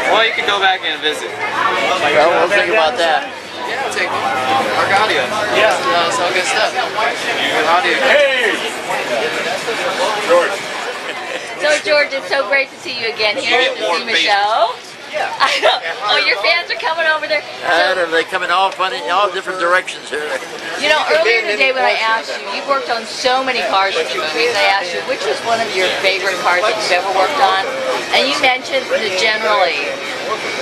Well, you can go back and visit. Well, we'll think about that. Yeah, I'll take ARC audio. Yeah, it's all good stuff. Good audio. Hey! George. So George, it's so great to see you again here at the SEMA show. Yeah. Oh, your fans are coming over there. They come in all different directions here. You know, earlier today when I asked you, you've worked on so many cars with your movies, I asked you which was one of your favorite cars that you've ever worked on, and you mentioned the Generally.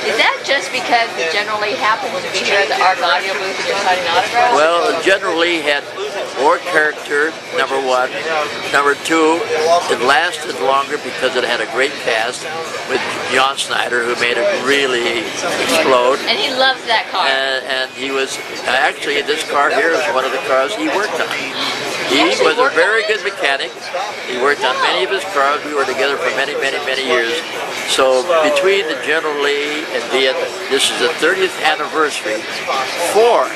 Is that just because the Generally happens to be here at the ARC audio booth and you're signing autographs? Well, the Generally had more character, number one. Number two, it lasted longer because it had a great cast with John Snyder, who made it really explode. And he loves that car. And he was, actually this car here is one of the cars he worked on. He was a very good mechanic. He worked on many of his cars. We were together for many, many, many years. So between the Generally and Vietnam, this is the 30th anniversary for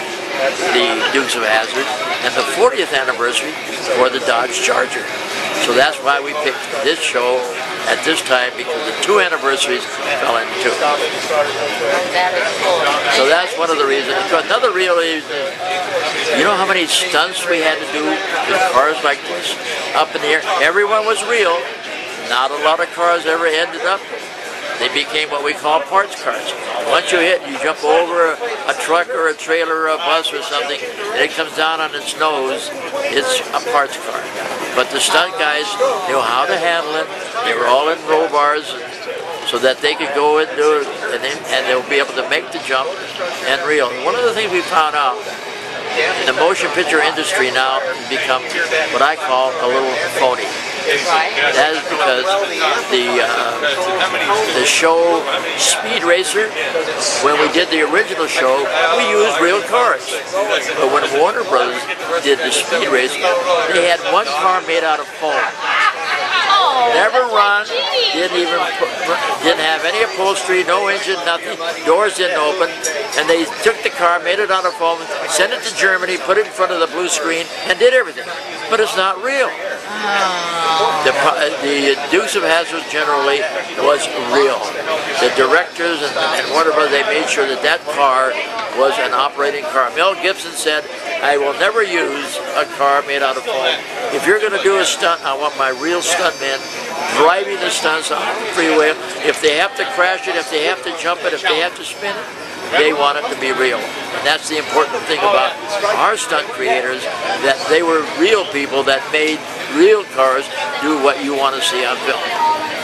the Dukes of Hazzard and the 40th anniversary for the Dodge Charger. So that's why we picked this show at this time, because the two anniversaries fell into two. That is cool. So that's one of the reasons. Another real reason is, you know how many stunts we had to do with cars like this up in the air? Everyone was real. Not a lot of cars ever ended up. They became what we call parts cars. Once you hit, you jump over a truck or a trailer or a bus or something, and it comes down on its nose, it's a parts car. But the stunt guys knew how to handle it. They were all in roll bars so that they could go and do it, and they'll be able to make the jump and reel. One of the things we found out, the motion picture industry now has become what I call a little phony. Right. That is because the show Speed Racer, when we did the original show, we used real cars. But when Warner Brothers did the Speed Racer, they had one car made out of foam. Never run, didn't have any upholstery, no engine, nothing, doors didn't open, and they took the car, made it out of foam, sent it to Germany, put it in front of the blue screen, and did everything. But it's not real. The Dukes of Hazzard Generally was real. The directors and Warner Brothers, they made sure that that car was an operating car. Mel Gibson said, I will never use a car made out of foam. If you're going to do a stunt, I want my real stuntmen driving the stunts on the freeway. If they have to crash it, if they have to jump it, if they have to spin it, they want it to be real. And that's the important thing about our stunt creators, that they were real people that made real cars do what you want to see on film.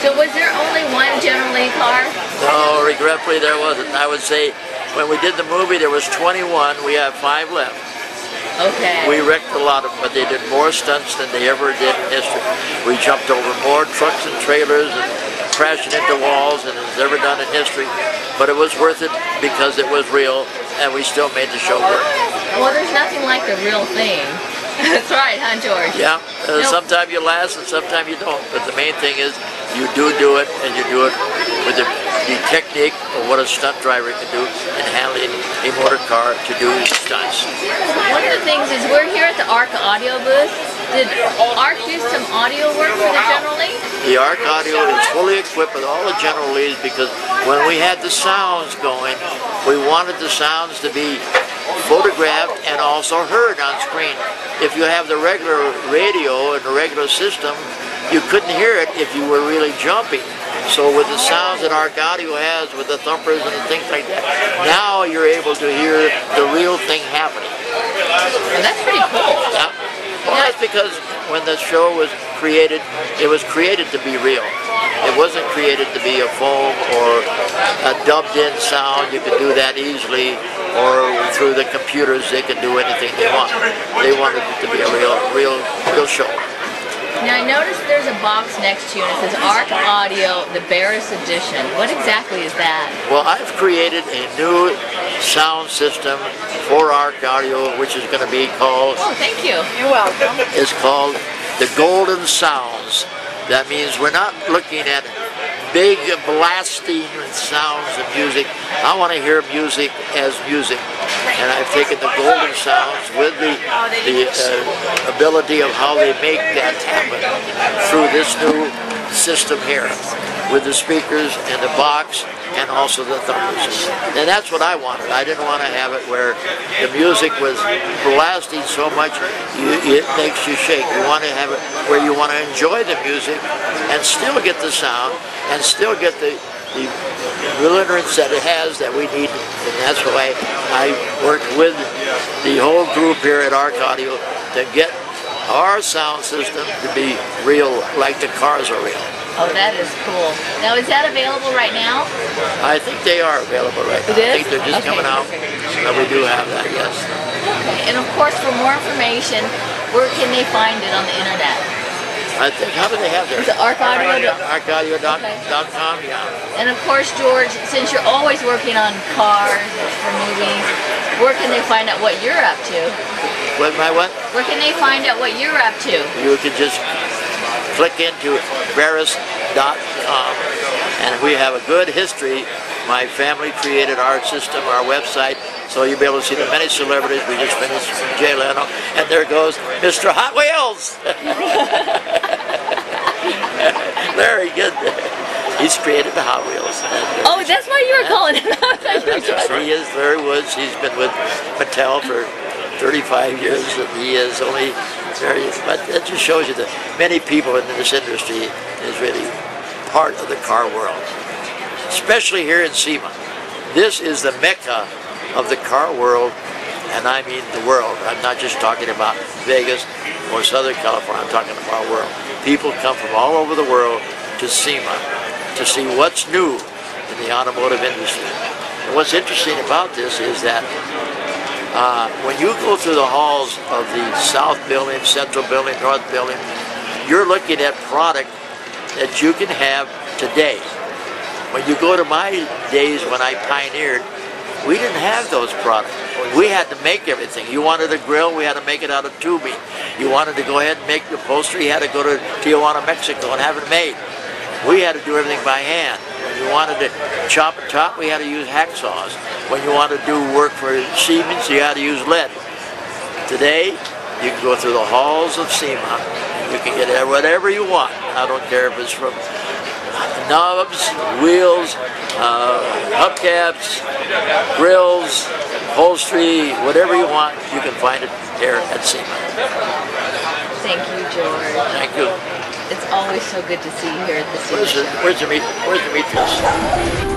So was there only one Generally car? No, regretfully there wasn't. I would say when we did the movie there was 21, we have 5 left. Okay. We wrecked a lot of them, but they did more stunts than they ever did in history. We jumped over more trucks and trailers and crashing into walls than it's ever done in history. But it was worth it because it was real, and we still made the show work. Well, there's nothing like the real thing. That's right, huh, George? Yeah. Sometimes you last and sometimes you don't. But the main thing is you do it, and you do it with the technique of what a stunt driver can do in handling a motor car to do stunts. One of the things is we're here at the ARC audio booth. Did ARC do some audio work for the Generally? The ARC audio is fully equipped with all the Generallys because when we had the sounds going, we wanted the sounds to be photographed and also heard on screen. If you have the regular radio and the regular system, you couldn't hear it if you were really jumping. So with the sounds that ARC audio has, with the thumpers and things like that, now you're able to hear the real thing happening. Well, that's pretty cool. Yeah. Well, that's because when the show was created, it was created to be real. It wasn't created to be a foam or a dubbed-in sound. You could do that easily, or through the computers they could do anything they want. They wanted it to be a real show. Now I noticed there's a box next to you and it says ARC Audio, the Barris Edition. What exactly is that? Well, I've created a new sound system for ARC Audio, which is going to be called... Oh, thank you. You're welcome. It's called the Golden Sounds. That means we're not looking at big blasting sounds of music. I want to hear music as music. And I've taken the golden sounds with the ability of how they make that happen through this new system here. with the speakers and the box and also the thumbers. And that's what I wanted. I didn't want to have it where the music was blasting so much it makes you shake. You want to have it where you want to enjoy the music and still get the sound and still get the belligerence that it has that we need. And that's why I worked with the whole group here at Arc Audio to get our sound system to be real, like the cars are real. Oh, that is cool. Now, is that available right now? I think they are available right now. It is? I think they're just coming out. So we do have that, yes. Okay. And of course, for more information, where can they find it on the internet? I think, how do they have that? Is it arcaudio.com? Arcaudio.com, yeah. And of course, George, since you're always working on cars for movies, where can they find out what you're up to? What, my what? Where can they find out what you're up to? You can just click into Barris.com, and we have a good history. My family created our system, our website, so you'll be able to see the many celebrities. We just finished Jay Leno, and there goes Mr. Hot Wheels. Very good. He's created the Hot Wheels. Oh, that's why you were calling him. That's right. He is Larry Woods. He's been with Mattel for 35 years, and he is only very, but that just shows you that many people in this industry is really part of the car world, especially here in SEMA. This is the mecca of the car world, and I mean the world. I'm not just talking about Vegas or Southern California, I'm talking about our world. People come from all over the world to SEMA to see what's new in the automotive industry. And what's interesting about this is that when you go through the halls of the South Building, Central Building, North Building, you're looking at product that you can have today. When you go to my days when I pioneered, we didn't have those products. We had to make everything. You wanted a grill, we had to make it out of tubing. You wanted to go ahead and make the upholstery, you had to go to Tijuana, Mexico and have it made. We had to do everything by hand. When you wanted to chop a top, we had to use hacksaws. When you wanted to do work for Siemens, you had to use lead. Today, you can go through the halls of SEMA. You can get whatever you want. I don't care if it's from knobs, wheels, hubcaps, grills, upholstery, whatever you want, you can find it here at SEMA. Thank you, George. Thank you. It's always so good to see you here at the SEMA show. Where's the meat?